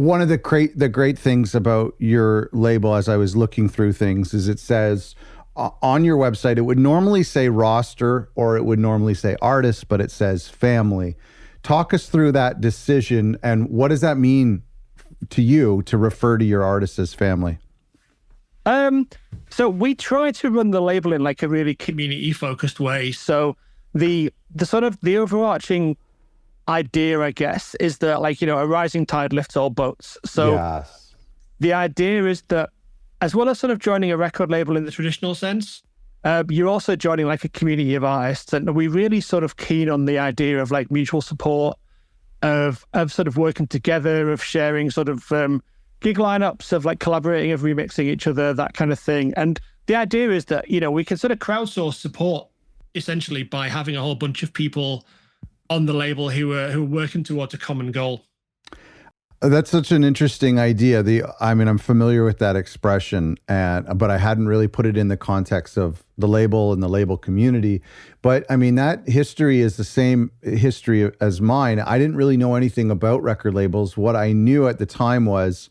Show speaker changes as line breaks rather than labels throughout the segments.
one of the great things about your label, as I was looking through things, is it says on your website, it would normally say roster or it would normally say artist, but it says family. Talk us through that decision, and what does that mean to you to refer to your artists as family?
So we try to run the label in like a really community focused way. So the sort of the overarching idea, I guess, is that, like, a rising tide lifts all boats. So
yes.
The idea is that as well as sort of joining a record label in the traditional sense, you're also joining like a community of artists. And we're really sort of keen on the idea of like mutual support, of sort of working together, of sharing sort of gig lineups, of like collaborating, of remixing each other, that kind of thing. And the idea is that, we can sort of crowdsource support essentially by having a whole bunch of people on the label who are working towards a common goal.
That's such an interesting idea. I'm familiar with that expression, but I hadn't really put it in the context of the label and the label community. But I mean, that history is the same history as mine. I didn't really know anything about record labels. What I knew at the time was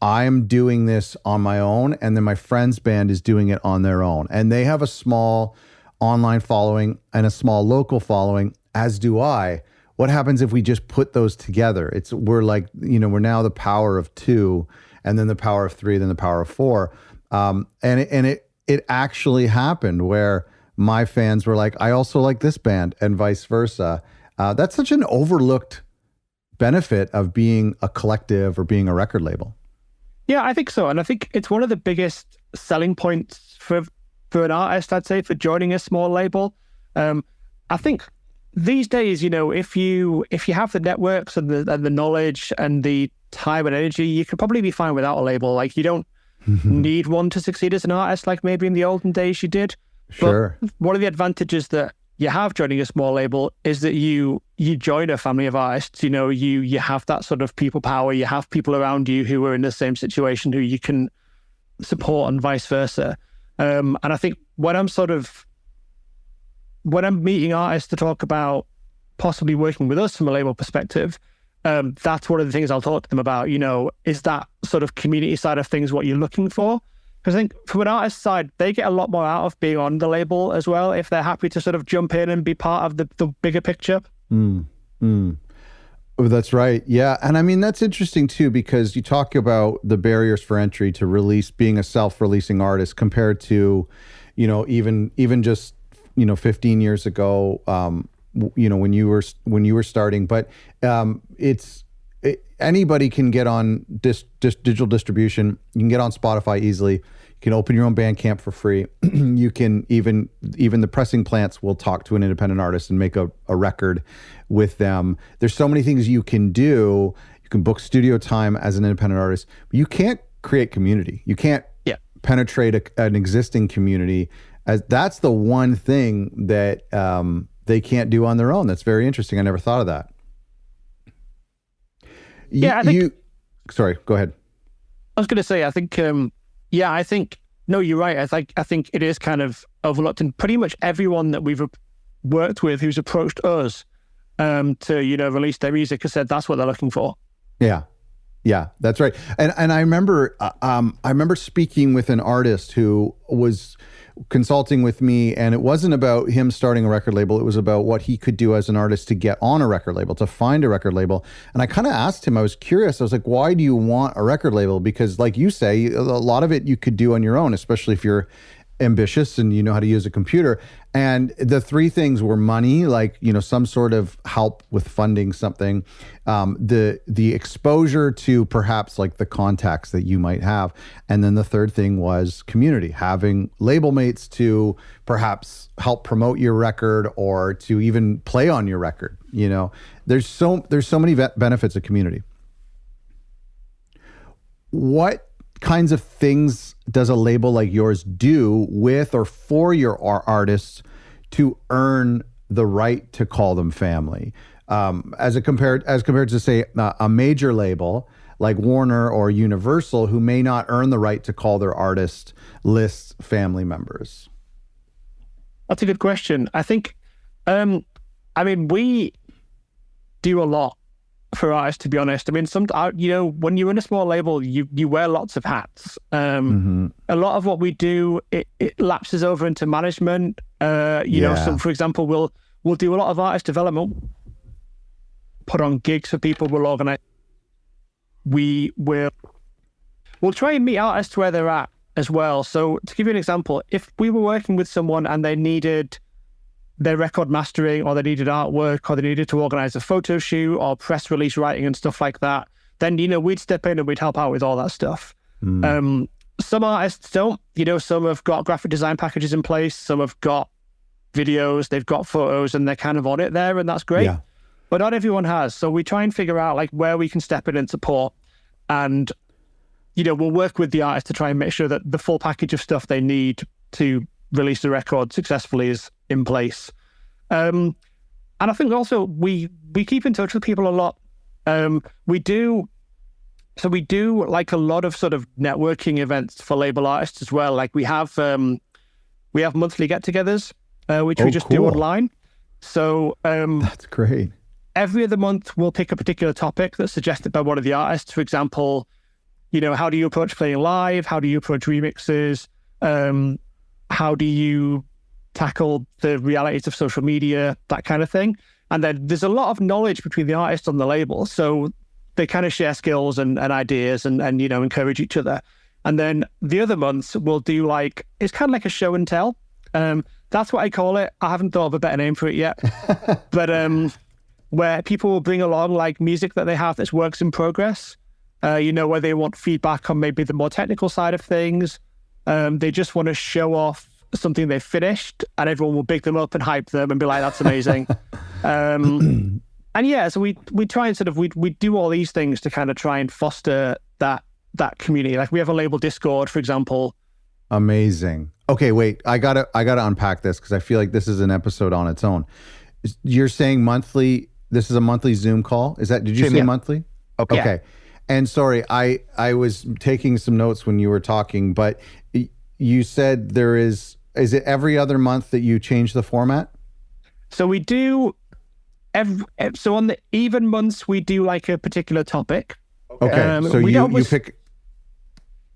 I'm doing this on my own, and then my friend's band is doing it on their own. And they have a small online following and a small local following, as do I. What happens if we just put those together? We're like, we're now the power of two, and then the power of three, then the power of four. And it actually happened where my fans were like, I also like this band, and vice versa. That's such an overlooked benefit of being a collective or being a record label.
Yeah, I think so. And I think it's one of the biggest selling points for an artist, I'd say, for joining a small label. I think these days, if you have the networks and the knowledge and the time and energy, you could probably be fine without a label. Like, you don't need one to succeed as an artist, like maybe in the olden days you did.
Sure.
But one of the advantages that you have joining a small label is that you join a family of artists. You have that sort of people power. You have people around you who are in the same situation who you can support, and vice versa. And I think when I'm meeting artists to talk about possibly working with us from a label perspective, that's one of the things I'll talk to them about. Is that sort of community side of things what you're looking for? Because I think from an artist side, they get a lot more out of being on the label as well, if they're happy to sort of jump in and be part of the bigger picture.
Oh, that's right. Yeah. And I mean, that's interesting too, because you talk about the barriers for entry to being a self-releasing artist compared to, even just 15 years ago, when you were starting. But anybody can get on digital distribution. You can get on Spotify easily. You can open your own Bandcamp for free. You can even the pressing plants will talk to an independent artist and make a record with them. There's so many things you can do. You can book studio time as an independent artist. But you can't create community. You can't penetrate an existing community. As that's the one thing that they can't do on their own. That's very interesting. I never thought of that. Sorry, go ahead.
I was going to say, I think, no, you're right. I think it is kind of overlooked, and pretty much everyone that we've worked with who's approached us to release their music has said that's what they're looking for.
Yeah, that's right. And I remember speaking with an artist who was consulting with me, and it wasn't about him starting a record label. It was about what he could do as an artist to get on a record label, to find a record label. And I kind of asked him, I was curious. I was like, why do you want a record label? Because like you say, a lot of it you could do on your own, especially if you're ambitious and you know how to use a computer. And the three things were money, like, some sort of help with funding something, the exposure to perhaps like the contacts that you might have. And then the third thing was community, having label mates to perhaps help promote your record or to even play on your record. There's so many benefits of community. What kinds of things does a label like yours do with or for your artists to earn the right to call them family, as compared to say a major label like Warner or Universal, who may not earn the right to call their artist lists family members?
That's a good question. I think, we do a lot for artists, to be honest. I mean, when you're in a small label, you wear lots of hats. A lot of what we do, it lapses over into management. So for example, we'll do a lot of artist development, put on gigs for people, we'll organize. We'll try and meet artists where they're at as well. So to give you an example, if we were working with someone and they needed their record mastering, or they needed artwork, or they needed to organize a photo shoot or press release writing and stuff like that, then, we'd step in and we'd help out with all that stuff. Some artists don't, some have got graphic design packages in place, some have got videos, they've got photos, and they're kind of on it there, and that's great. Yeah. But not everyone has. So we try and figure out like where we can step in and support, and, we'll work with the artist to try and make sure that the full package of stuff they need to release the record successfully is in place. And I think also we keep in touch with people a lot. We do like a lot of sort of networking events for label artists as well. Like we have monthly get-togethers, which we just do online. So
that's great.
Every other month we'll pick a particular topic that's suggested by one of the artists. For example, how do you approach playing live? How do you approach remixes? How do you tackle the realities of social media, that kind of thing? And then there's a lot of knowledge between the artists on the label. So they kind of share skills and ideas and encourage each other. And then the other months we'll do it's kind of like a show and tell. That's what I call it. I haven't thought of a better name for it yet. But where people will bring along like music that they have that's works in progress, where they want feedback on maybe the more technical side of things. They just want to show off something they've finished, and everyone will big them up and hype them and be like, that's amazing. So we try and we do all these things to kind of try and foster that community. Like we have a label Discord, for example.
Amazing. Okay, wait, I gotta unpack this because I feel like this is an episode on its own. You're saying monthly, this is a monthly Zoom call? Did you say monthly? Okay.
Yeah.
And sorry, I was taking some notes when you were talking, but you said is it every other month that you change the format?
So we do, so on the even months, we do like a particular topic.
Okay, so you pick...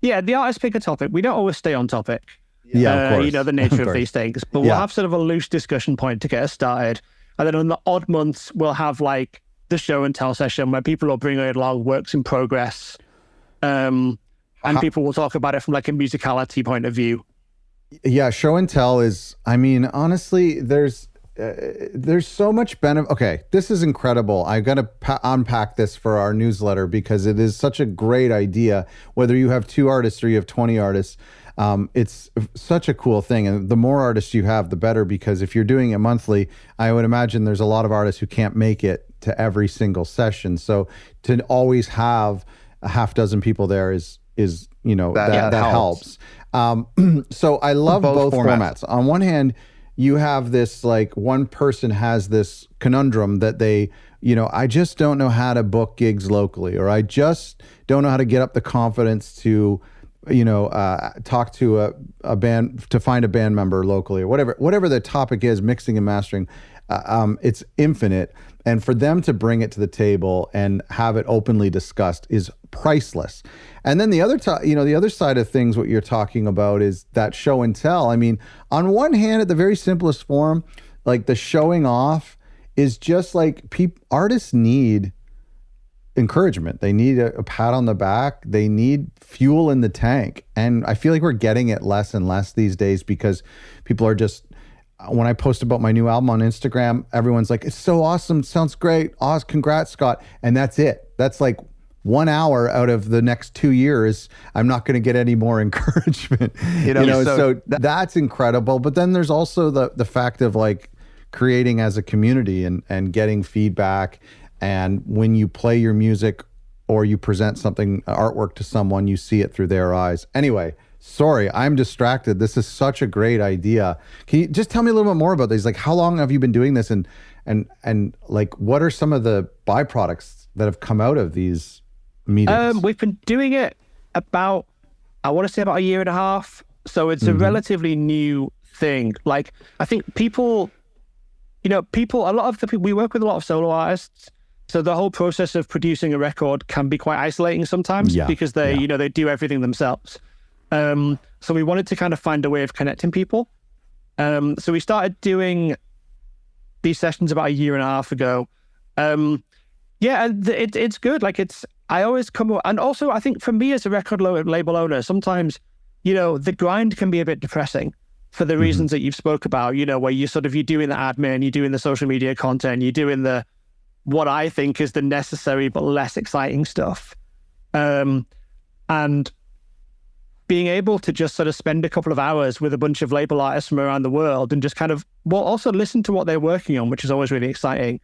Yeah, the artists pick a topic. We don't always stay on topic.
Yeah, of course.
The nature of these things. But we'll have sort of a loose discussion point to get us started. And then on the odd months, we'll have like the show and tell session where people will bring along works in progress. And people will talk about it from like a musicality point of view.
Yeah, show and tell is, I mean, honestly, there's so much benefit. Okay, this is incredible. I got to unpack this for our newsletter because it is such a great idea. Whether you have 2 artists or you have 20 artists, it's such a cool thing. And the more artists you have, the better, because if you're doing it monthly, I would imagine there's a lot of artists who can't make it to every single session. So to always have a half dozen people there is that helps. So I love both formats. On one hand, you have this like one person has this conundrum that they, I just don't know how to book gigs locally, or I just don't know how to get up the confidence to, talk to a band, to find a band member locally, or whatever the topic is, mixing and mastering. It's infinite. And for them to bring it to the table and have it openly discussed is priceless. And then the other the other side of things, what you're talking about is that show and tell. I mean, on one hand, at the very simplest form, like the showing off is just like artists need encouragement. They need a pat on the back. They need fuel in the tank. And I feel like we're getting it less and less these days because people are just, when I post about my new album on Instagram, everyone's like, it's so awesome. Sounds great. Awesome. Congrats, Scott. And that's it. That's like 1 hour out of the next 2 years. I'm not going to get any more encouragement. So that's incredible. But then there's also the fact of like creating as a community and getting feedback. And when you play your music or you present something, artwork to someone, you see it through their eyes. Anyway, sorry, I'm distracted. This is such a great idea. Can you just tell me a little bit more about this? Like, how long have you been doing this? And like, what are some of the byproducts that have come out of these meetings?
We've been doing it about a year and a half. So it's a relatively new thing. Like, I think people, a lot of the people, we work with a lot of solo artists. So the whole process of producing a record can be quite isolating sometimes
Yeah,
because they,
yeah.
they do everything themselves. So we wanted to kind of find a way of connecting people. So we started doing these sessions about a year and a half ago. Yeah, and it's good. Like I always come up, and also I think for me as a record label owner, sometimes, the grind can be a bit depressing for the reasons that you've spoke about, where you're doing the admin, you're doing the social media content, you're doing what I think is the necessary but less exciting stuff. And being able to just spend a couple of hours with a bunch of label artists from around the world and just also listen to what they're working on, which is always really exciting.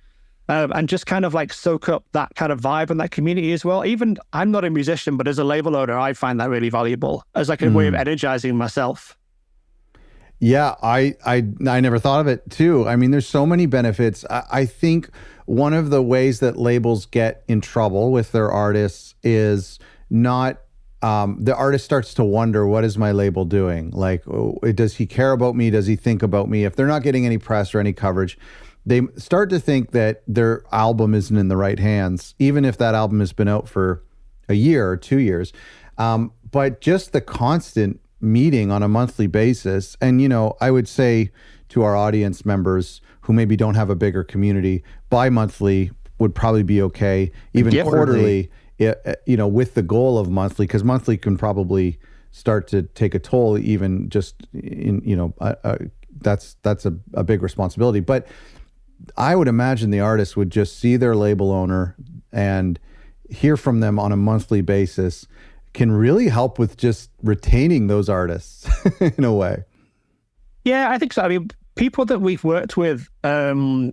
And just soak up that kind of vibe and that community as well. Even I'm not a musician, but as a label owner, I find that really valuable as a way of energizing myself.
Yeah, I never thought of it too. I mean, there's so many benefits. I think one of the ways that labels get in trouble with their artists is not the artist starts to wonder, what is my label doing? Like, does he care about me? Does he think about me? If they're not getting any press or any coverage, they start to think that their album isn't in the right hands, even if that album has been out for a year or 2 years. But just the constant meeting on a monthly basis. And, I would say to our audience members who maybe don't have a bigger community, bi-monthly would probably be okay. Even quarterly, with the goal of monthly, because monthly can probably start to take a toll, even just that's a big responsibility. But I would imagine the artist would just see their label owner and hear from them on a monthly basis can really help with just retaining those artists in a way.
Yeah, I think so. I mean, people that we've worked with, we're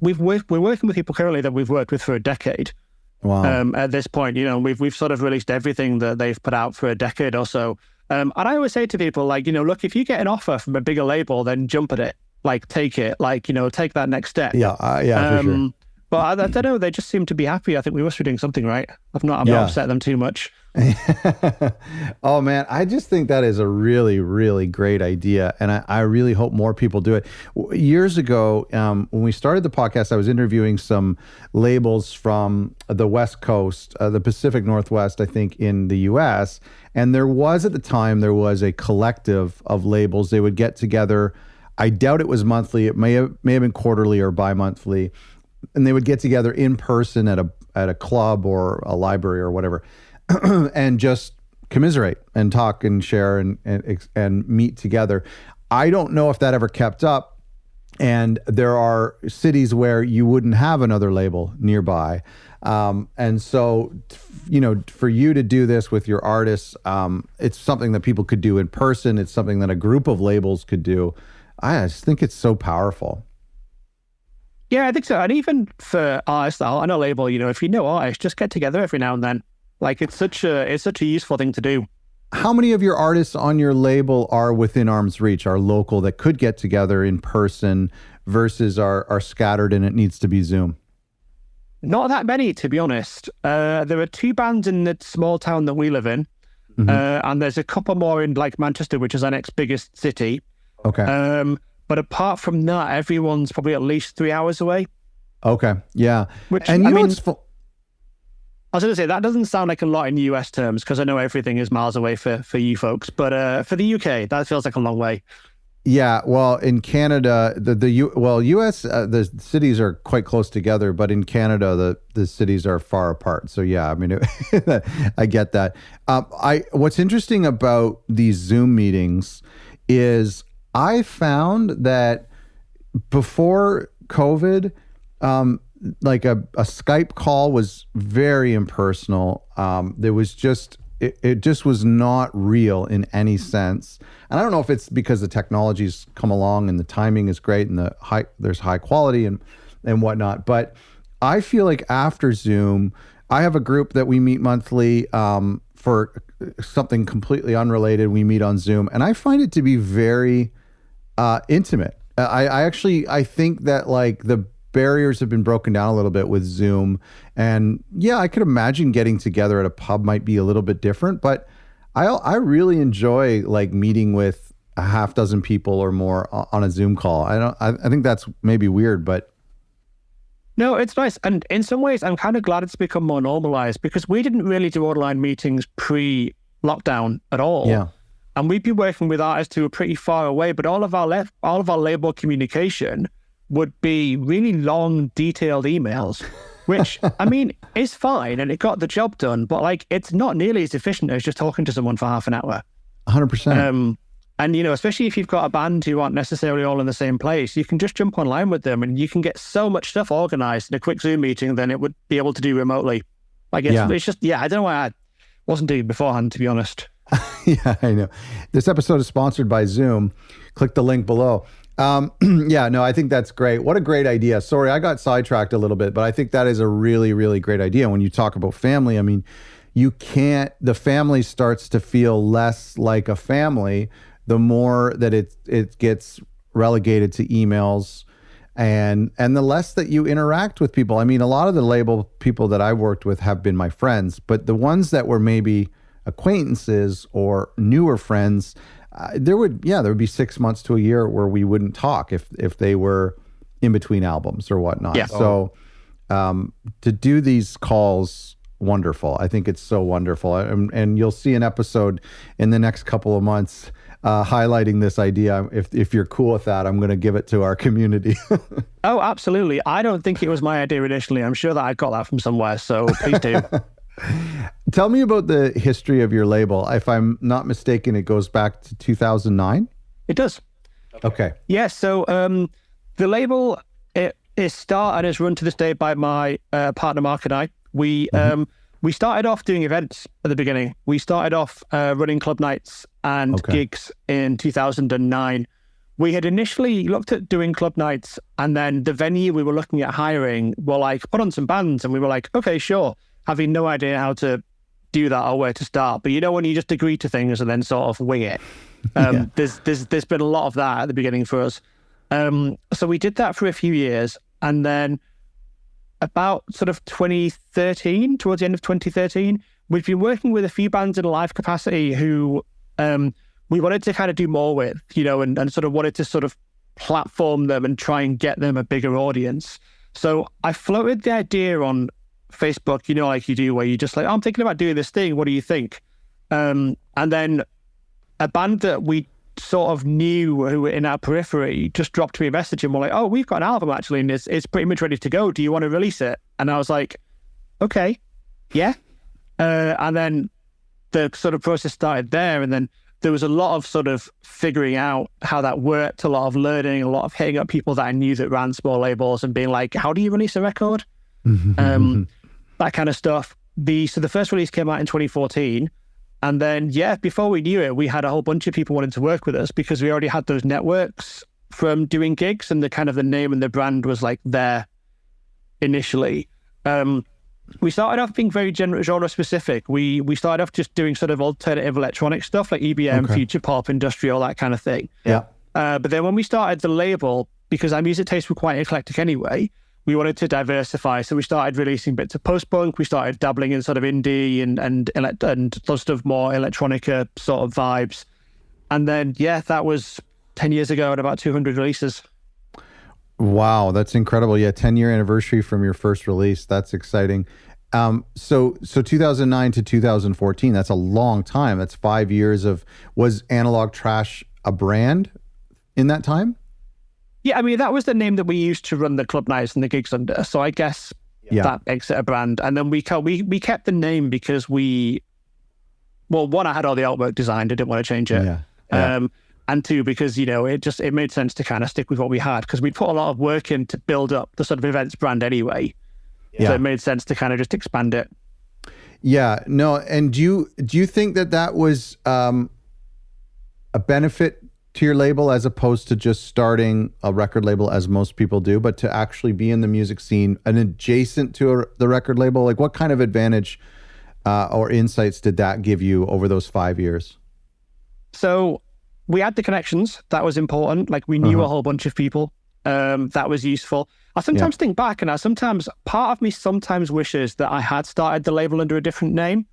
working with people currently that we've worked with for a decade.
Wow.
At this point, we've released everything that they've put out for a decade or so. And I always say to people, look, if you get an offer from a bigger label, then jump at it. Take it. Take that next step.
Yeah, for sure.
But I don't know. They just seem to be happy. I think we must be doing something right. I've not upset them too much.
Oh man, I just think that is a really, really great idea, and I really hope more people do it. Years ago, when we started the podcast, I was interviewing some labels from the West Coast, the Pacific Northwest, I think, in the U.S. And there was a collective of labels. They would get together. I doubt it was monthly. It may have been quarterly or bi-monthly. And they would get together in person at a club or a library or whatever, and just commiserate and talk and share and meet together. I don't know if that ever kept up. And there are cities where you wouldn't have another label nearby. And so, for you to do this with your artists, it's something that people could do in person. It's something that a group of labels could do. I just think it's so powerful.
Yeah, I think so. And even for artists on a label, if you know artists, just get together every now and then. It's such a useful thing to do.
How many of your artists on your label are within arm's reach, are local, that could get together in person versus are scattered and it needs to be Zoom?
Not that many, to be honest. There are 2 bands in the small town that we live in. And there's a couple more in Manchester, which is our next biggest city.
Okay.
But apart from that, everyone's probably at least 3 hours away.
Okay. Yeah.
Which,
and
I
mean,
I was going to say, that doesn't sound like a lot in US terms, because I know everything is miles away for you folks. But for the UK, that feels like a long way.
Yeah. Well, in Canada, US, the cities are quite close together, but in Canada, the cities are far apart. So yeah, I mean, I get that. What's interesting about these Zoom meetings is I found that before COVID, like a Skype call was very impersonal. There was just, it just was not real in any sense. And I don't know if it's because the technology's come along and the timing is great and there's high quality and whatnot. But I feel like after Zoom, I have a group that we meet monthly for something completely unrelated. We meet on Zoom, and I find it to be very intimate. I think that the barriers have been broken down a little bit with Zoom. And yeah, I could imagine getting together at a pub might be a little bit different, but I really enjoy meeting with a half dozen people or more on a Zoom call. I think that's maybe weird, but
No, it's nice. And in some ways, I'm kind of glad it's become more normalized because we didn't really do online meetings pre-lockdown at all.
Yeah.
And we'd be working with artists who were pretty far away, but all of our label communication would be really long, detailed emails, which, I mean, is fine. And it got the job done, but like, it's not nearly as efficient as just talking to someone for half an hour.
100%.
And, you know, especially if you've got a band who aren't necessarily all in the same place, you can just jump online with them and you can get so much stuff organized in a quick Zoom meeting than it would be able to do remotely. Like, it's just, I don't know why I wasn't doing it beforehand, to be honest.
Yeah, I know. This episode is sponsored by Zoom. Click the link below. I think that's great. What a great idea. Sorry, I got sidetracked a little bit, but I think that is a really, really great idea. When you talk about family, I mean, the family starts to feel less like a family the more that it gets relegated to emails and the less that you interact with people. I mean, a lot of the label people that I worked with have been my friends, but the ones that were maybe acquaintances or newer friends, there would be 6 months to a year where we wouldn't talk if they were in between albums or whatnot.
Yeah.
So to do these calls, wonderful. I think it's so wonderful. And you'll see an episode in the next couple of months highlighting this idea. If you're cool with that, I'm going to give it to our community.
Oh, absolutely. I don't think it was my idea initially. I'm sure that I got that from somewhere. So please do.
Tell me about the history of your label. If I'm not mistaken, it goes back to 2009?
It does.
Okay.
Yeah. So the label it is started and is run to this day by my partner Mark and I. We started off doing events at the beginning. We started off running club nights and gigs in 2009. We had initially looked at doing club nights, and then the venue we were looking at hiring were like, put on some bands, and we were like, okay, sure, having no idea how to do that or where to start. But you know, when you just agree to things and then sort of wing it, there's been a lot of that at the beginning for us. So we did that for a few years, and then about sort of 2013, towards the end of 2013, we've been working with a few bands in a live capacity who we wanted to kind of do more with, you know, and sort of wanted to sort of platform them and try and get them a bigger audience. So I floated the idea on Facebook, you know, like you do, where you just like, oh, I'm thinking about doing this thing. What do you think? And then a band that we sort of knew who were in our periphery just dropped me a message and were like, oh, we've got an album actually, and it's pretty much ready to go. Do you want to release it? And I was like, okay, yeah. And then the sort of process started there. And then there was a lot of sort of figuring out how that worked, a lot of learning, a lot of hitting up people that I knew that ran small labels and being like, how do you release a record? That kind of stuff. So the first release came out in 2014. And then, before we knew it, we had a whole bunch of people wanting to work with us because we already had those networks from doing gigs, and the kind of the name and the brand was like there initially. We started off being very genre specific. We started off just doing sort of alternative electronic stuff like EBM, future pop, industrial, that kind of thing.
Yeah.
But then when we started the label, because our music tastes were quite eclectic anyway, we wanted to diversify. So we started releasing bits of post-punk. We started dabbling in sort of indie and lots of more electronica sort of vibes. And then, that was 10 years ago and about 200 releases.
Wow, that's incredible. Yeah, 10-year anniversary from your first release. That's exciting. So 2009 to 2014, that's a long time. That's 5 years was Analogue Trash a brand in that time?
Yeah, I mean, that was the name that we used to run the club nights and the gigs under. So I guess that makes it a brand. And then we kept the name because one, I had all the artwork designed. I didn't want to change it. And two, because, you know, it made sense to kind of stick with what we had because we'd put a lot of work in to build up the sort of events brand anyway. Yeah. So it made sense to kind of just expand it.
Yeah, no. And do you think that was a benefit to your label as opposed to just starting a record label as most people do, but to actually be in the music scene and adjacent to the record label? Like what kind of advantage or insights did that give you over those 5 years?
So we had the connections. That was important. Like we knew a whole bunch of people. That was useful. I sometimes think back and part of me sometimes wishes that I had started the label under a different name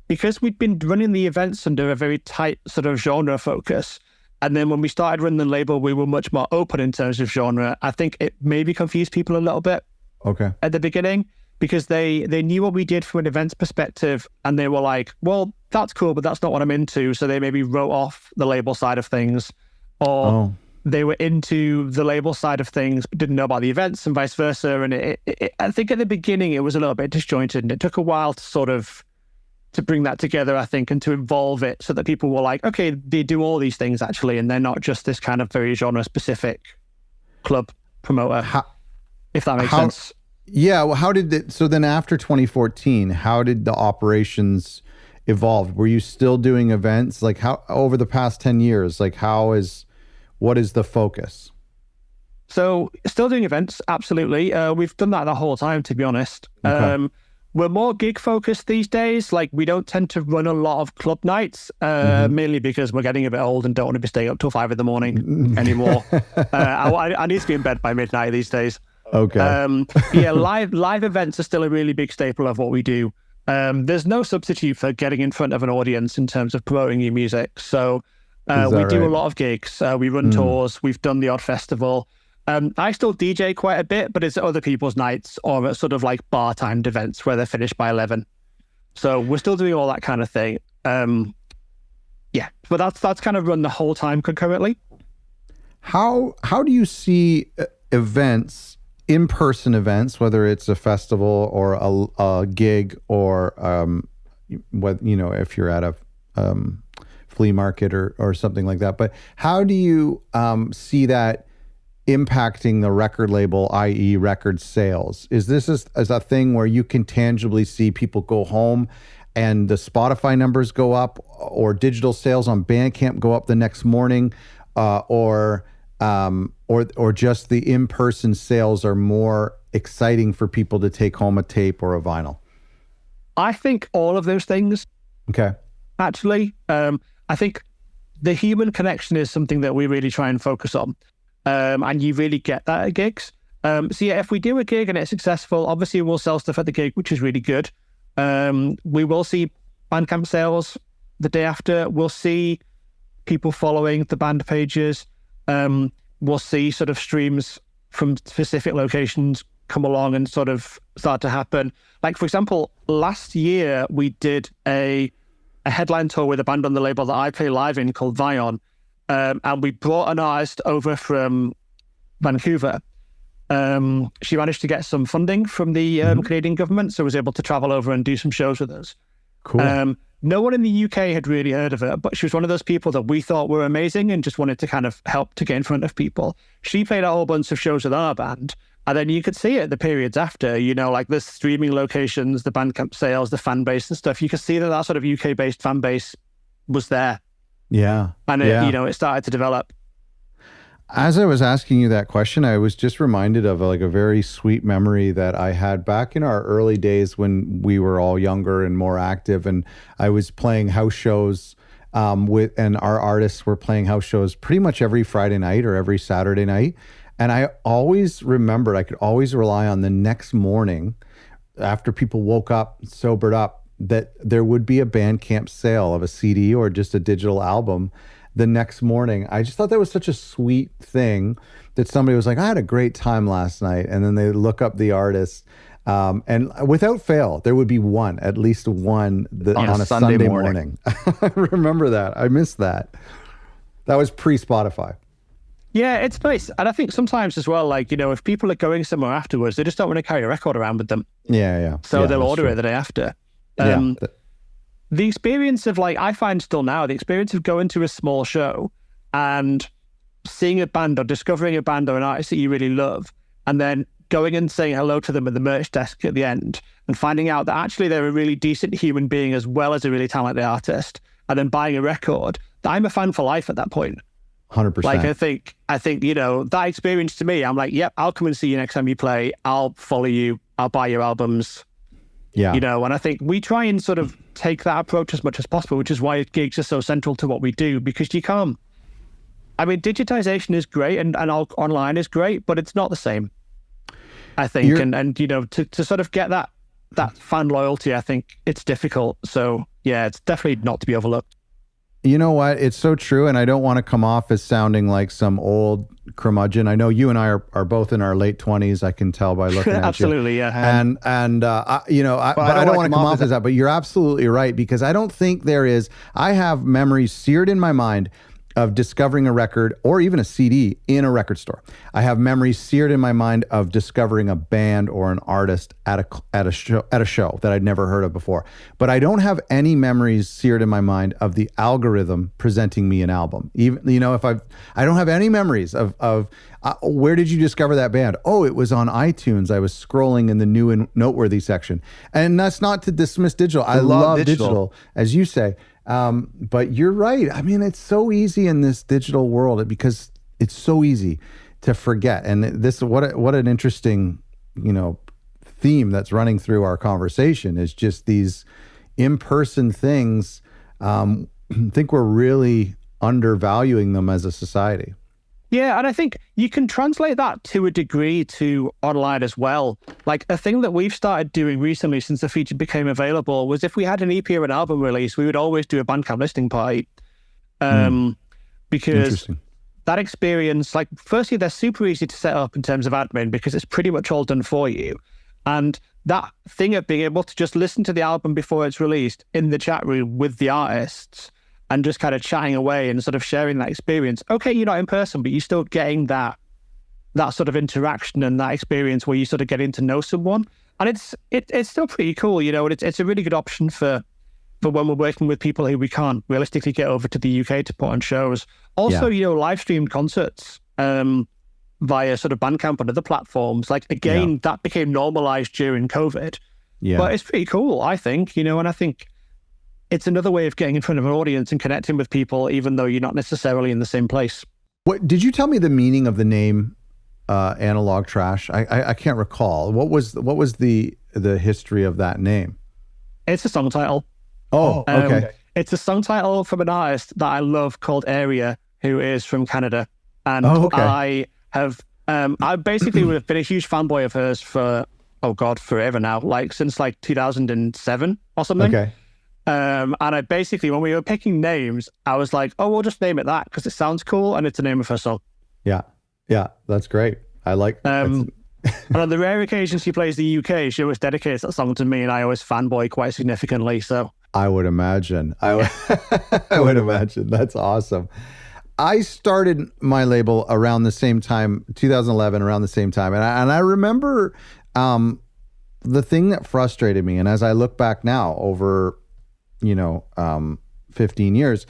because we'd been running the events under a very tight sort of genre focus. And then when we started running the label, we were much more open in terms of genre. I think it maybe confused people a little bit.
Okay.
at the beginning, because they knew what we did from an events perspective, and they were like, well, that's cool, but that's not what I'm into. So they maybe wrote off the label side of things, or
Oh,
they were into the label side of things, but didn't know about the events and vice versa. And I think at the beginning it was a little bit disjointed, and it took a while to bring that together, I think, and to involve it so that people were like, okay, they do all these things actually, and they're not just this kind of very genre specific club promoter, if that makes sense.
yeah. Well, how did it? So then, after 2014, how did the operations evolve? Were you still doing events? Like, how over the past 10 years? Like, what is the focus?
So still doing events, absolutely. We've done that the whole time, to be honest.
Okay.
We're more gig focused these days. Like, we don't tend to run a lot of club nights, mainly because we're getting a bit old and don't want to be staying up till 5 a.m. anymore. I need to be in bed by midnight these days.
Okay.
Yeah, live events are still a really big staple of what we do. There's no substitute for getting in front of an audience in terms of promoting your music. So we do a lot of gigs. We run tours. We've done the odd festival. I still DJ quite a bit, but it's at other people's nights or at sort of like bar-timed events where they're finished by 11. So we're still doing all that kind of thing. Yeah, but that's kind of run the whole time concurrently.
How do you see events, in-person events, whether it's a festival or a gig or what, if you're at a flea market or something like that, but how do you see that impacting the record label, i.e. record sales? Is this as a thing where you can tangibly see people go home and the Spotify numbers go up, or digital sales on Bandcamp go up the next morning, or just the in-person sales are more exciting for people to take home a tape or a vinyl?
I think all of those things.
Okay.
Actually, I think the human connection is something that we really try and focus on. And you really get that at gigs. So yeah, if we do a gig and it's successful, obviously we'll sell stuff at the gig, which is really good. We will see Bandcamp sales the day after. We'll see people following the band pages. We'll see sort of streams from specific locations come along and sort of start to happen. Like, for example, last year we did a headline tour with a band on the label that I play live in called Vion. And we brought an artist over from Vancouver. She managed to get some funding from the Canadian government, so was able to travel over and do some shows with us.
Cool.
No one in the UK had really heard of her, but she was one of those people that we thought were amazing and just wanted to kind of help to get in front of people. She played a whole bunch of shows with our band, and then you could see it the periods after, like the streaming locations, the Bandcamp sales, the fan base and stuff. You could see that sort of UK-based fan base was there.
Yeah.
And it started to develop.
As I was asking you that question, I was just reminded of a very sweet memory that I had back in our early days when we were all younger and more active. And I was playing house shows and our artists were playing house shows pretty much every Friday night or every Saturday night. And I always remembered I could always rely on the next morning after people woke up, sobered up, that there would be a Bandcamp sale of a CD or just a digital album the next morning. I just thought that was such a sweet thing that somebody was like, I had a great time last night. And then they look up the artist. And without fail, there would be at least one on a Sunday morning. I remember that. I missed that. That was pre-Spotify.
Yeah, it's nice. And I think sometimes as well, if people are going somewhere afterwards, they just don't want to carry a record around with them.
Yeah.
So they'll order it the day after. The experience of I find still now, the experience of going to a small show and seeing a band or discovering a band or an artist that you really love, and then going and saying hello to them at the merch desk at the end and finding out that actually they're a really decent human being as well as a really talented artist, and then buying a record, that I'm a fan for life at that point.
100%.
I think, that experience to me, I'm like, yep, I'll come and see you next time you play. I'll follow you. I'll buy your albums.
Yeah.
And I think we try and sort of take that approach as much as possible, which is why gigs are so central to what we do, because you can't. I mean, digitization is great and online is great, but it's not the same, I think. And to sort of get that fan loyalty, I think it's difficult. So, yeah, it's definitely not to be overlooked.
You know what? It's so true. And I don't want to come off as sounding like some old curmudgeon. I know you and I are both in our late 20s. I can tell by looking at you.
Absolutely, yeah.
I don't want to come off as that, but you're absolutely right, because I don't think I have memories seared in my mind of discovering a record or even a CD in a record store. I have memories seared in my mind of discovering a band or an artist at a show that I'd never heard of before. But I don't have any memories seared in my mind of the algorithm presenting me an album. Even, I don't have any memories of where did you discover that band? Oh, it was on iTunes. I was scrolling in the new and noteworthy section. And that's not to dismiss digital. I love digital, as you say. But you're right. I mean, it's so easy in this digital world because it's so easy to forget. And what an interesting, theme that's running through our conversation is just these in-person things. I think we're really undervaluing them as a society.
Yeah, and I think you can translate that to a degree to online as well. Like a thing that we've started doing recently since the feature became available was if we had an EP or an album release, we would always do a Bandcamp listening party. Because that experience, like, firstly, they're super easy to set up in terms of admin because it's pretty much all done for you. And that thing of being able to just listen to the album before it's released in the chat room with the artists and just kind of chatting away and sort of sharing that experience. Okay, you're not in person, but you're still getting that sort of interaction and that experience where you sort of getting to know someone. And it's still pretty cool, and it's a really good option for when we're working with people who we can't realistically get over to the UK to put on shows. Also, live streamed concerts via sort of Bandcamp and other platforms. Like, again, that became normalized during COVID. Yeah. But it's pretty cool, I think, and I think it's another way of getting in front of an audience and connecting with people, even though you're not necessarily in the same place.
What did you tell me the meaning of the name Analogue Trash? I can't recall. What was the history of that name?
It's a song title.
Oh, okay.
It's a song title from an artist that I love called Area, who is from Canada. And I have, I basically would have been a huge fanboy of hers for, forever now, like since like 2007 or something. Okay. And I basically, when we were picking names, I was like, we'll just name it that because it sounds cool and it's the name of her song. Yeah,
that's great. I like
and on the rare occasion she plays the UK, she always dedicates that song to me, and I always fanboy quite significantly. So
I would imagine. I would imagine. That's awesome. I started my label around the same time, 2011, around the same time. And I remember the thing that frustrated me, and as I look back now over 15 years,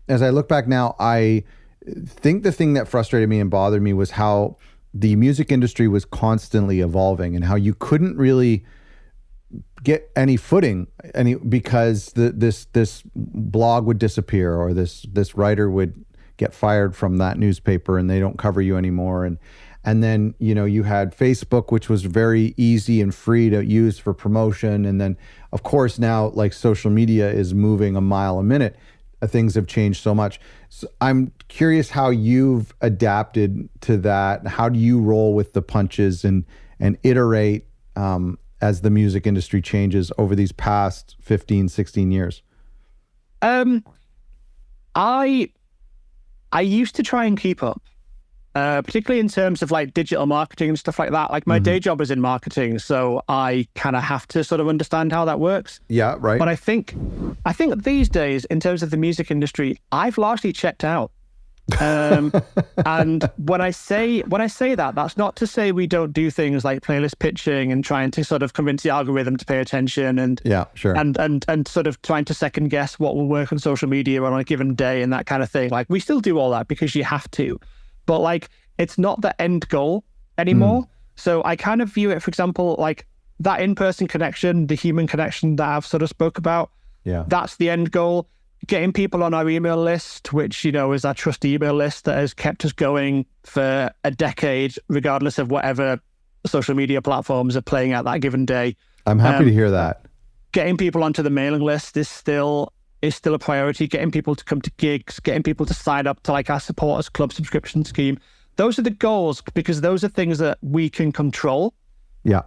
as I look back now, I think the thing that frustrated me and bothered me was how the music industry was constantly evolving and how you couldn't really get any footing because this blog would disappear or this writer would get fired from that newspaper and they don't cover you anymore. And then, you had Facebook, which was very easy and free to use for promotion. And then, of course, now like social media is moving a mile a minute. Things have changed so much. So I'm curious how you've adapted to that. How do you roll with the punches and iterate as the music industry changes over these past 15, 16 years?
I used to try and keep up. Particularly in terms of like digital marketing and stuff like that. Like my day job is in marketing, so I kind of have to sort of understand how that works. Yeah, right. But I think these days, in terms of the music industry, I've largely checked out. And when I say that, that's not to say we don't do things like playlist pitching and trying to sort of convince the algorithm to pay attention and and sort of trying to second guess what will work on social media on a given day and that kind of thing. Like we still do all that because you have to. But like, it's not the end goal anymore. So I kind of view it, for example, like that in-person connection, the human connection that I've sort of spoke about. Yeah, that's the end goal. Getting people on our email list, which, is our trusty email list that has kept us going for a decade, regardless of whatever social media platforms are playing at that given day.
I'm happy to hear that.
Getting people onto the mailing list is still a priority. Getting people to come to gigs, getting people to sign up to like our Supporters Club subscription scheme. Those are the goals because those are things that we can control. Yeah.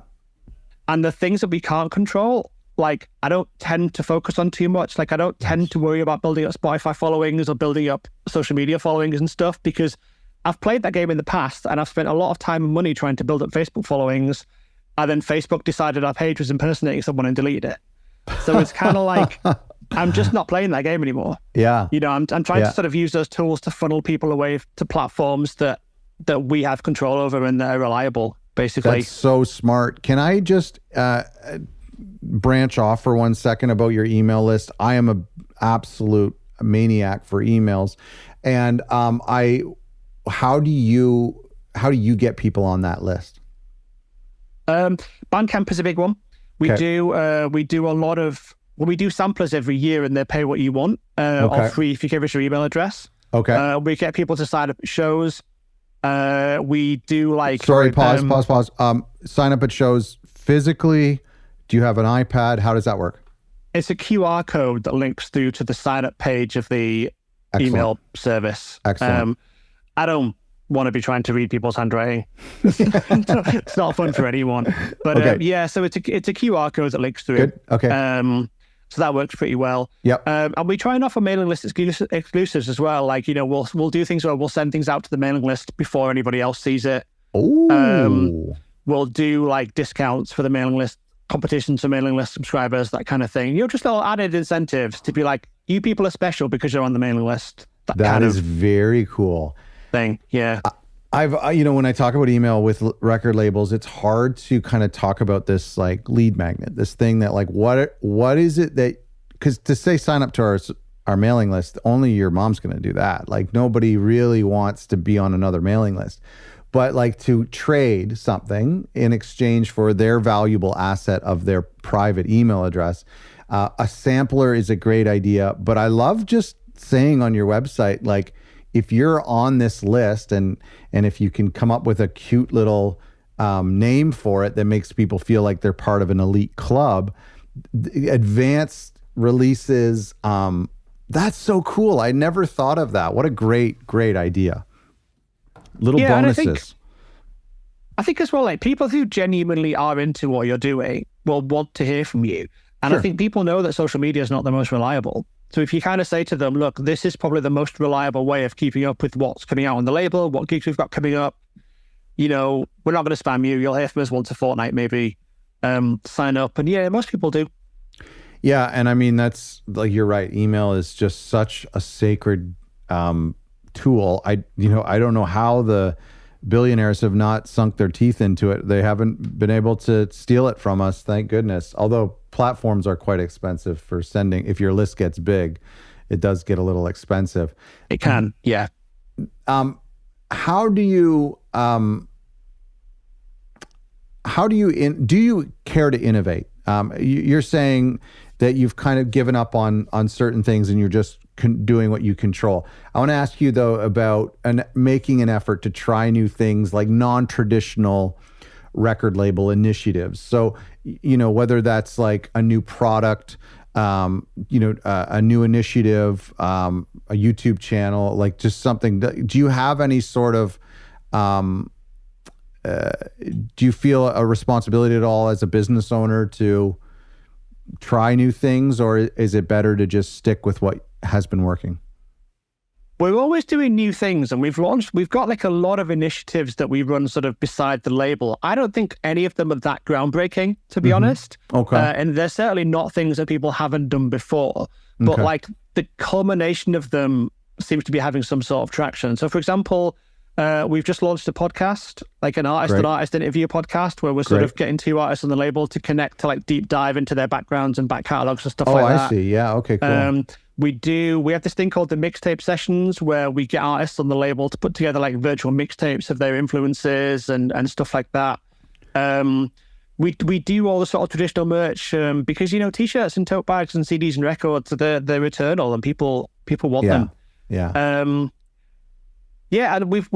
And the things that we can't control, like I don't tend to focus on too much. Like I don't tend to worry about building up Spotify followings or building up social media followings and stuff, because I've played that game in the past and I've spent a lot of time and money trying to build up Facebook followings, and then Facebook decided our page was impersonating someone and deleted it. So it's kind of like I'm just not playing that game anymore.
Yeah.
You know, I'm trying to sort of use those tools to funnel people away to platforms that we have control over and that are reliable, basically.
That's so smart. Can I just branch off for 1 second about your email list? I am an absolute maniac for emails. And how do you get people on that list?
Bandcamp is a big one. We do a lot of, we do samplers every year, and they pay what you want, or free if you give us your email address. Okay. We get people to sign up at shows. We do like...
Sorry, pause. Sign up at shows physically. Do you have an iPad? How does that work?
It's a QR code that links through to the sign up page of the email service.
Excellent.
I don't want to be trying to read people's handwriting. It's not fun for anyone. But so it's a QR code that links through.
Good. Okay.
So that works pretty well.
Yep.
And we try and offer mailing list exclusives as well. Like, you know, we'll do things where we'll send things out to the mailing list before anybody else sees it.
Oh.
We'll do like discounts for the mailing list, competitions for mailing list subscribers, that kind of thing. You know, just little added incentives to be like, you people are special because you're on the mailing list.
That is very cool.
Thing. Yeah.
I've, when I talk about email with record labels, it's hard to kind of talk about this like lead magnet, this thing that like, what is it that, because to say sign up to our mailing list, only your mom's going to do that. Like nobody really wants to be on another mailing list, but like to trade something in exchange for their valuable asset of their private email address. A sampler is a great idea, but I love just saying on your website, like, if you're on this list and if you can come up with a cute little name for it that makes people feel like they're part of an elite club, advanced releases, that's so cool. I never thought of that. What a great idea. Little bonuses.
I think as well, like people who genuinely are into what you're doing will want to hear from you. And I think people know that social media is not the most reliable. So if you kind of say to them, look, this is probably the most reliable way of keeping up with what's coming out on the label, what gigs we've got coming up, you know, we're not going to spam you. You'll hear from us once a fortnight, maybe. Sign up. And yeah, most people do.
Yeah. And I mean, that's like, you're right. Email is just such a sacred tool. I don't know how the billionaires have not sunk their teeth into it. They haven't been able to steal it from us. Thank goodness. Although platforms are quite expensive for sending. If your list gets big, it does get a little expensive.
It can, yeah.
How do you do you care to innovate? You're saying that you've kind of given up on certain things and you're just doing what you control. I want to ask you though about making an effort to try new things like non-traditional record label initiatives. So, whether that's like a new product, a new initiative, a YouTube channel, like just something. Do you have any sort of, do you feel a responsibility at all as a business owner to try new things, or is it better to just stick with what has been working?
We're always doing new things, and we've got like a lot of initiatives that we run sort of beside the label. I don't think any of them are that groundbreaking, to be honest. Okay. And they're certainly not things that people haven't done before, but like the culmination of them seems to be having some sort of traction. So for example, we've just launched a podcast, like an artist interview podcast, where we're sort of getting two artists on the label to connect, to like deep dive into their backgrounds and back catalogs and stuff like that. Oh, I see.
Yeah. Okay, cool.
We have this thing called the mixtape sessions, where we get artists on the label to put together like virtual mixtapes of their influences and stuff like that. We do all the sort of traditional merch because, t-shirts and tote bags and CDs and records, they're eternal and people want them.
Yeah.
And we've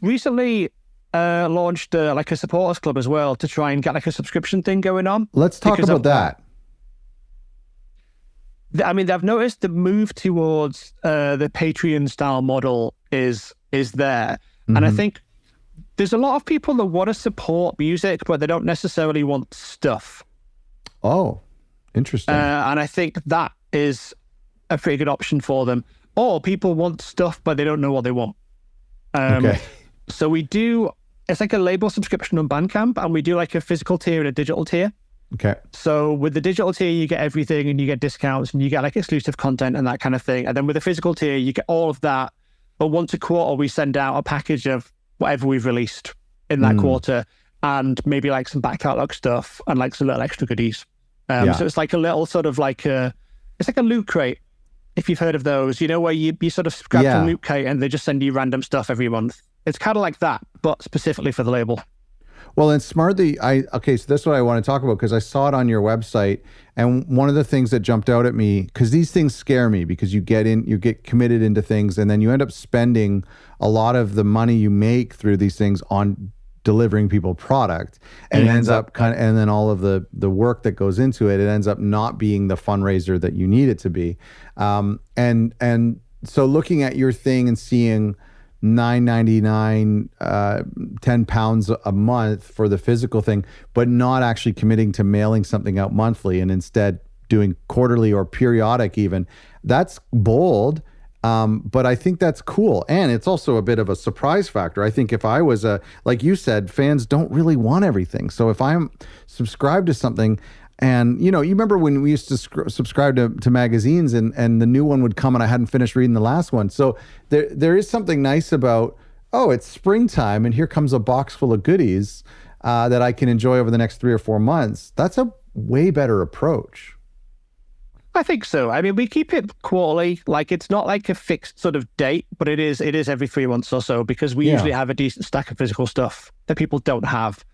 recently launched like a supporters club as well to try and get like a subscription thing going on.
Let's talk about that.
I mean, I've noticed the move towards the Patreon style model is there. Mm-hmm. And I think there's a lot of people that want to support music, but they don't necessarily want stuff.
Oh, Interesting.
And I think that is a pretty good option for them. Or people want stuff, but they don't know what they want.
Okay.
So we do, it's like a label subscription on Bandcamp, and we do like a physical tier and a digital tier.
Okay.
So with the digital tier, you get everything and you get discounts and you get like exclusive content and that kind of thing. And then with the physical tier, you get all of that. But once a quarter, we send out a package of whatever we've released in that quarter, and maybe like some back catalog stuff and like some little extra goodies. So it's like a little sort of like it's like a loot crate, if you've heard of those, you know, where you sort of subscribe to a loot crate and they just send you random stuff every month. It's kind of like that, but specifically for the label.
Well, and smartly, so that's what I want to talk about, because I saw it on your website, and one of the things that jumped out at me, because these things scare me, because you get committed into things, and then you end up spending a lot of the money you make through these things on delivering people product, and it ends up and then all of the work that goes into it, it ends up not being the fundraiser that you need it to be. And so looking at your thing and seeing $9.99, 10 pounds a month for the physical thing, but not actually committing to mailing something out monthly and instead doing quarterly or periodic even, that's bold. But I think that's cool. And it's also a bit of a surprise factor. I think if I was like you said, fans don't really want everything. So if I'm subscribed to something, and, you remember when we used to subscribe to magazines, and the new one would come and I hadn't finished reading the last one. So there is something nice about, it's springtime and here comes a box full of goodies that I can enjoy over the next 3 or 4 months. That's a way better approach.
I think so. I mean, we keep it quarterly. Like, it's not like a fixed sort of date, but it is every 3 months or so, because we usually have a decent stack of physical stuff that people don't have.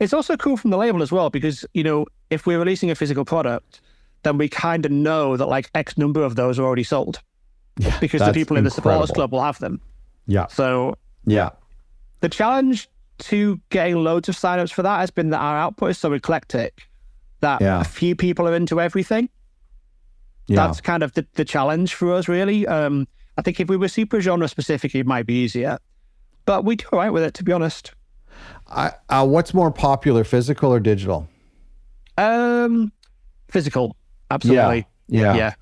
It's also cool from the label as well, because, if we're releasing a physical product, then we kind of know that like X number of those are already sold, because the people in the supporters club will have them.
Yeah.
So the challenge to getting loads of signups for that has been that our output is so eclectic that a few people are into everything. That's kind of the challenge for us, really. I think if we were super genre specific, it might be easier, but we do all right with it, to be honest.
What's more popular, physical or digital?
Physical, absolutely. Yeah.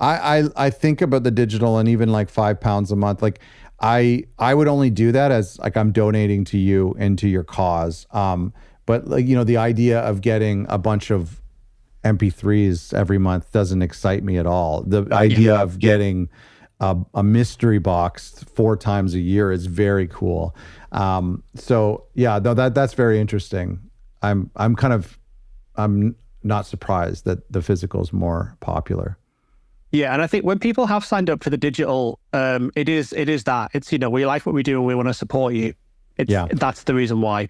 I think about the digital, and even like 5 pounds a month. Like I would only do that as like I'm donating to you and to your cause. But like, the idea of getting a bunch of MP3s every month doesn't excite me at all. The idea of getting a mystery box 4 times a year is very cool. So yeah, no, that's very interesting. I'm not surprised that the physical is more popular.
Yeah, and I think when people have signed up for the digital, it is that it's, we like what we do and we want to support you. That's the reason why.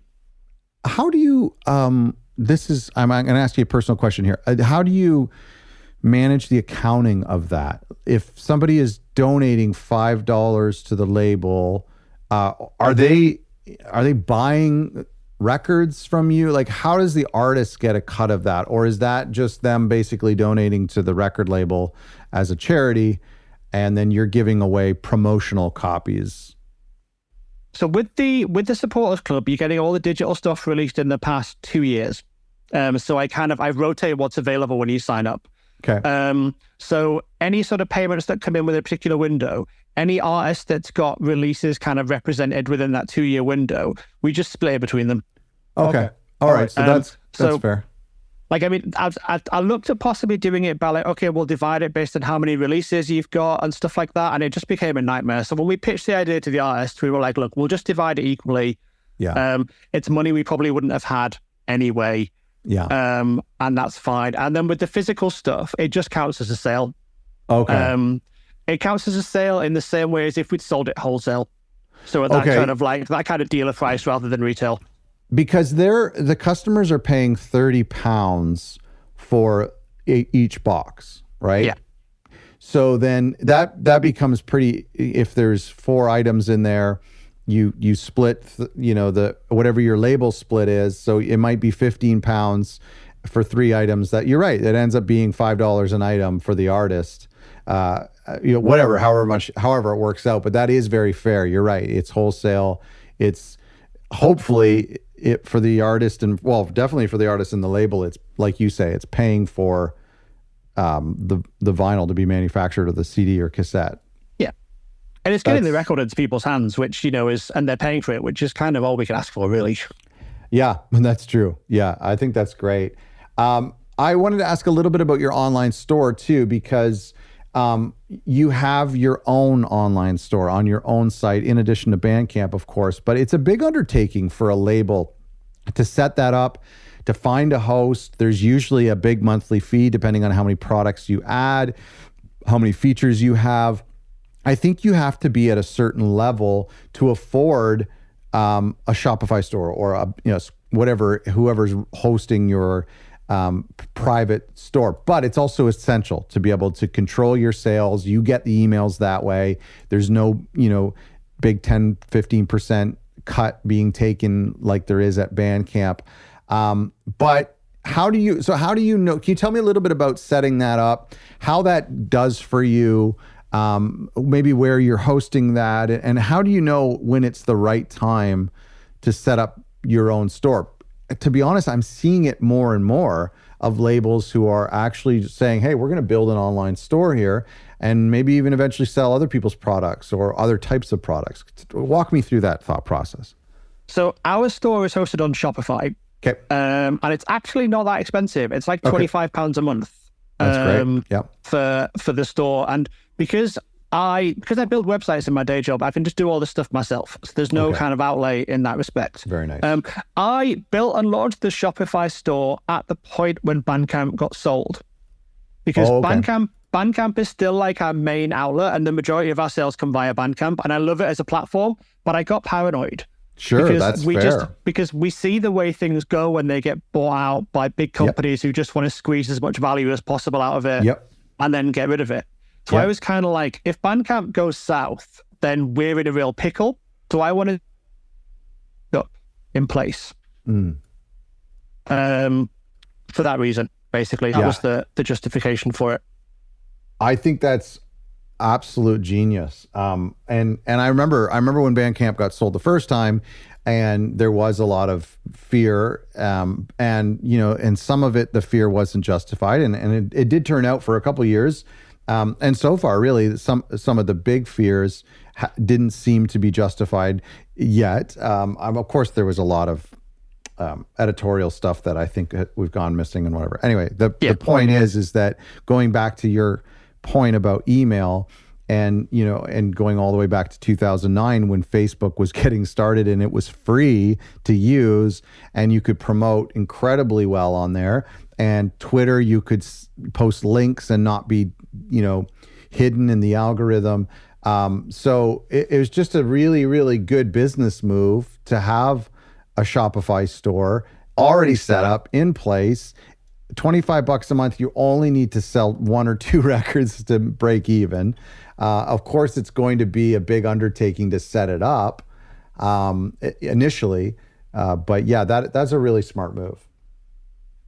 How do you I'm going to ask you a personal question here. How do you manage the accounting of that? If somebody is donating $5 to the label, are they buying records from you? Like, how does the artist get a cut of that? Or is that just them basically donating to the record label as a charity, and then you're giving away promotional copies?
So with the supporters club, you're getting all the digital stuff released in the past 2 years. So I rotate what's available when you sign up.
Okay.
So any sort of payments that come in with a particular window, any artist that's got releases kind of represented within that 2-year window, we just split it between them.
Okay. All right. So that's fair.
Like, I mean, I looked at possibly doing it by like, okay, we'll divide it based on how many releases you've got and stuff like that. And it just became a nightmare. So when we pitched the idea to the artist, we were like, look, we'll just divide it equally.
Yeah.
It's money we probably wouldn't have had anyway.
Yeah.
And that's fine. And then with the physical stuff, it just counts as a sale.
Okay.
It counts as a sale in the same way as if we'd sold it wholesale. So at that kind of dealer price rather than retail.
Because the customers are paying £30 for each box, right?
Yeah.
So then that becomes pretty. If there's 4 items in there, you split, the whatever your label split is. So it might be £15 for 3 items. That you're right. It ends up being $5 an item for the artist. Whatever, however it works out. But that is very fair. You're right. It's wholesale. It's hopefully it for the artist, and well, definitely for the artist and the label, it's like you say, it's paying for the vinyl to be manufactured, or the CD or cassette.
Yeah. And it's getting the record into people's hands, which, and they're paying for it, which is kind of all we can ask for, really.
Yeah, that's true. Yeah, I think that's great. I wanted to ask a little bit about your online store too, because you have your own online store on your own site, in addition to Bandcamp, of course, but it's a big undertaking for a label to set that up, to find a host. There's usually a big monthly fee depending on how many products you add, how many features you have. I think you have to be at a certain level to afford a Shopify store, or whoever's hosting your private store. But it's also essential to be able to control your sales. You get the emails that way. There's no, big 10, 15% cut being taken like there is at Bandcamp. But how do you know, can you tell me a little bit about setting that up, how that does for you, maybe where you're hosting that, and how do you know when it's the right time to set up your own store? To be honest, I'm seeing it more and more of labels who are actually saying, hey, we're going to build an online store here, and maybe even eventually sell other people's products or other types of products. Walk me through that thought process.
So our store is hosted on Shopify.
Okay.
And it's actually not that expensive. It's like £25 a month.
That's great. Yep.
For the store. And because I build websites in my day job, I can just do all this stuff myself. So there's no kind of outlay in that respect.
Very nice.
I built and launched the Shopify store at the point when Bandcamp got sold, because Bandcamp is still like our main outlet, and the majority of our sales come via Bandcamp, and I love it as a platform, but I got paranoid.
Sure, that's fair.
Because we see the way things go when they get bought out by big companies who just want to squeeze as much value as possible out of it and then get rid of it. So I was kind of like, if Bandcamp goes south, then we're in a real pickle. So I wanted to up in place. For that reason, basically. That was the justification for it.
I think that's absolute genius. And I remember when Bandcamp got sold the first time, and there was a lot of fear, and some of it, the fear wasn't justified, and it did turn out for a couple of years. And so far, really, some of the big fears didn't seem to be justified yet. Of course, there was a lot of editorial stuff that I think we've gone missing and whatever. Anyway, the point is that going back to your point about email, and going all the way back to 2009 when Facebook was getting started and it was free to use, and you could promote incredibly well on there. And Twitter, you could post links and not be, hidden in the algorithm. So it was just a really, really good business move to have a Shopify store already set up in place. $25 a month, you only need to sell 1 or 2 records to break even. Of course, it's going to be a big undertaking to set it up initially. But yeah, that's a really smart move.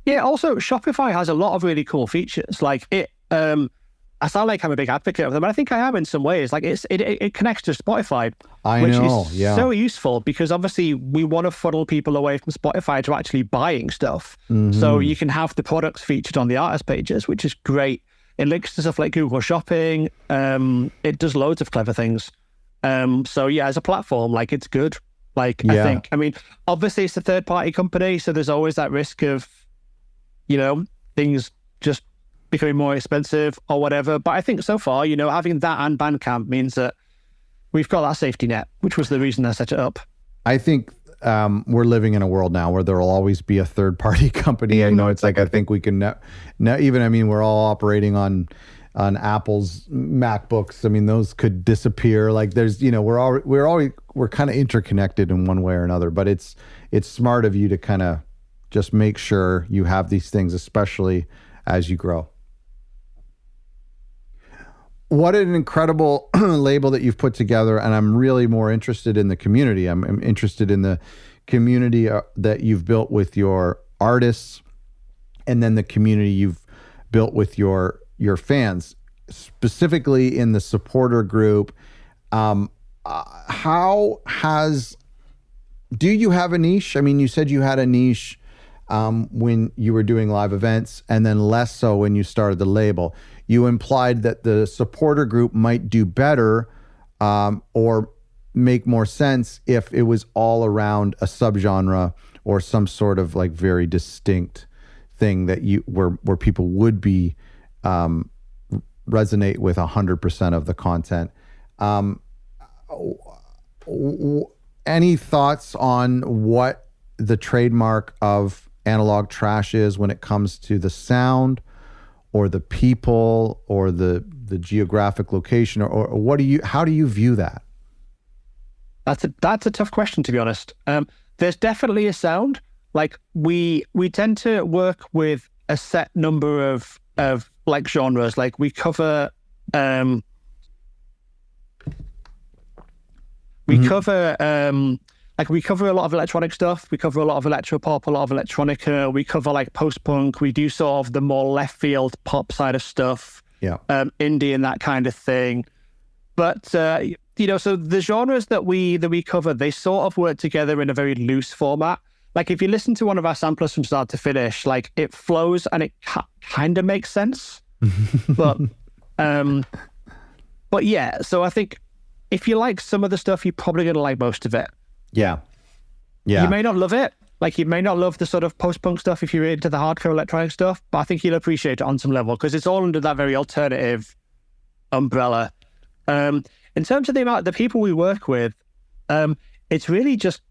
Yeah, also Shopify has a lot of really cool features. Like I sound like I'm a big advocate of them, but I think I am in some ways. Like it connects to Spotify, which is so useful, because obviously we want to funnel people away from Spotify to actually buying stuff. So you can have the products featured on the artist pages, which is great. It links to stuff like Google Shopping. It does loads of clever things. So yeah, as a platform, like, it's good. I think, obviously it's a third-party company, so there's always that risk of, things just becoming more expensive or whatever. But I think so far, having that and Bandcamp means that we've got that safety net, which was the reason I set it up.
I think we're living in a world now where there will always be a third-party company. I know it's like, I think we can we're all operating on Apple's MacBooks. Those could disappear. Like, there's, we're kind of interconnected in one way or another, but it's smart of you to kind of just make sure you have these things, especially as you grow. What an incredible label that you've put together. And I'm really more interested in the community. I'm interested in the community that you've built with your artists, and then the community you've built with your fans, specifically in the supporter group. How has Do you have a niche? I mean, you said you had a niche when you were doing live events, and then less so when you started the label. You implied that the supporter group might do better or make more sense if it was all around a subgenre or some sort of like very distinct thing that where people would be resonate with 100% of the content. Any thoughts on what the trademark of Analogue Trash is when it comes to the sound or the people or the geographic location, or how do you view that?
That's a tough question, to be honest. There's definitely a sound. Like we tend to work with a set number of like genres. Like we cover we cover a lot of electronic stuff. We cover a lot of electropop, a lot of electronica. We cover like post-punk. We do sort of the more left field pop side of stuff.
Yeah.
Indie and that kind of thing. But so the genres that we cover, they sort of work together in a very loose format. Like if you listen to one of our samplers from start to finish, like it flows and it kind of makes sense. but yeah, so I think if you like some of the stuff, you're probably going to like most of it.
Yeah. Yeah.
You may not love it. Like you may not love the sort of post-punk stuff if you're into the hardcore electronic stuff, but I think you'll appreciate it on some level because it's all under that very alternative umbrella. In terms of the people we work with, it's really just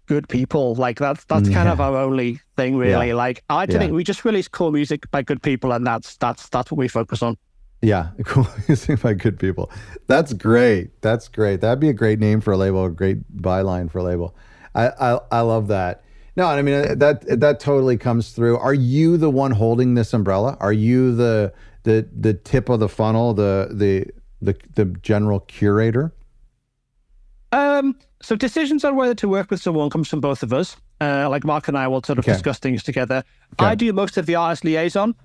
good people. Like that's kind of our only thing, really. Yeah. Like I think we just release cool music by good people, and that's what we focus on.
Yeah, cool music by good people. That's great. That's great. That'd be a great name for a label, a great byline for a label. I love that. No, I mean that totally comes through. Are you the one holding this umbrella? Are you the tip of the funnel, the general curator?
So decisions on whether to work with someone comes from both of us. Like Mark and I will sort of discuss things together. Okay. I do most of the artist liaison.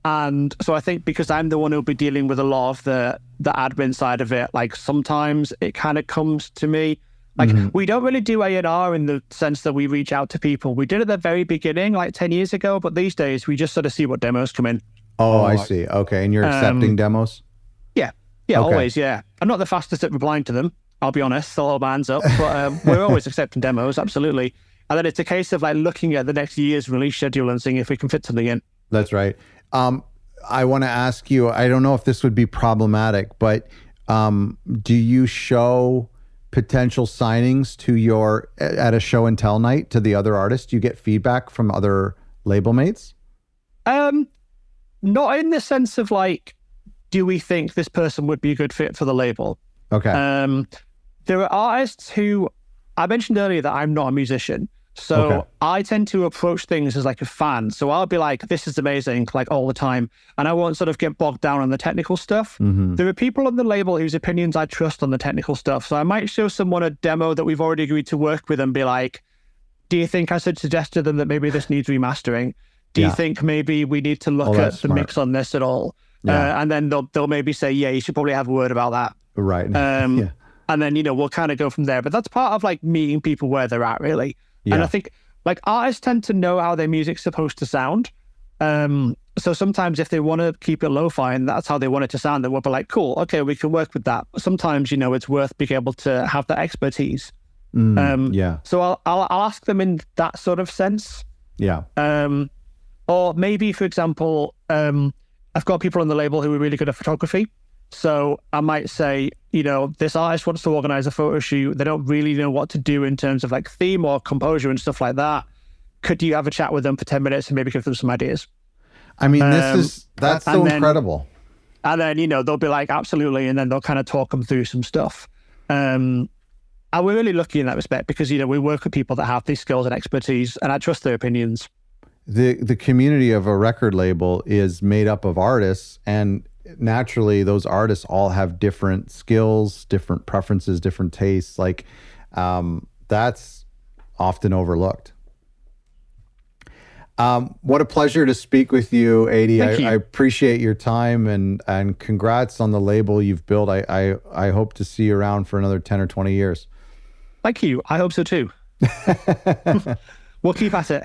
And so I think because I'm the one who'll be dealing with a lot of the admin side of it, like sometimes it kind of comes to me. Like we don't really do A&R in the sense that we reach out to people. We did at the very beginning, like 10 years ago, but these days we just sort of see what demos come in.
Oh, I see. Okay. And you're accepting demos?
Yeah. Yeah, okay. Always, yeah. I'm not the fastest at replying to them, I'll be honest. I'll hold my hands up. But we're always accepting demos, absolutely. And then it's a case of like looking at the next year's release schedule and seeing if we can fit something in. That's
right. I want to ask you, I don't know if this would be problematic, but do you show potential signings at a show and tell night to the other artists? Do you get feedback from other label mates?
Not in the sense of like, do we think this person would be a good fit for the label?
Okay.
There are artists who, I mentioned earlier that I'm not a musician. So I tend to approach things as like a fan. So I'll be like, this is amazing, like all the time. And I won't sort of get bogged down on the technical stuff. There are people on the label whose opinions I trust on the technical stuff. So I might show someone a demo that we've already agreed to work with and be like, do you think I should suggest to them that maybe this needs remastering? Do you think maybe we need to look at the mix on this at all? Yeah. And then they'll maybe say, yeah, you should probably have a word about that.
Right.
And then, we'll kind of go from there. But that's part of like meeting people where they're at, really. Yeah. And I think like artists tend to know how their music's supposed to sound. So sometimes if they want to keep it lo-fi and that's how they want it to sound, then we'll be like, cool, okay, we can work with that. But sometimes, it's worth being able to have that expertise. So I'll ask them in that sort of sense.
Yeah.
Or maybe, for example, I've got people on the label who are really good at photography. So I might say, this artist wants to organize a photo shoot. They don't really know what to do in terms of like theme or composure and stuff like that. Could you have a chat with them for 10 minutes and maybe give them some ideas?
I mean, that's so incredible.
And then, they'll be like, absolutely. And then they'll kind of talk them through some stuff. And we're really lucky in that respect because, we work with people that have these skills and expertise and I trust their opinions.
The community of a record label is made up of artists, and naturally those artists all have different skills, different preferences, different tastes. Like that's often overlooked. What a pleasure to speak with you, Adi. I appreciate your time and congrats on the label you've built. I hope to see you around for another 10 or 20 years.
Thank you. I hope so too. We'll keep at it.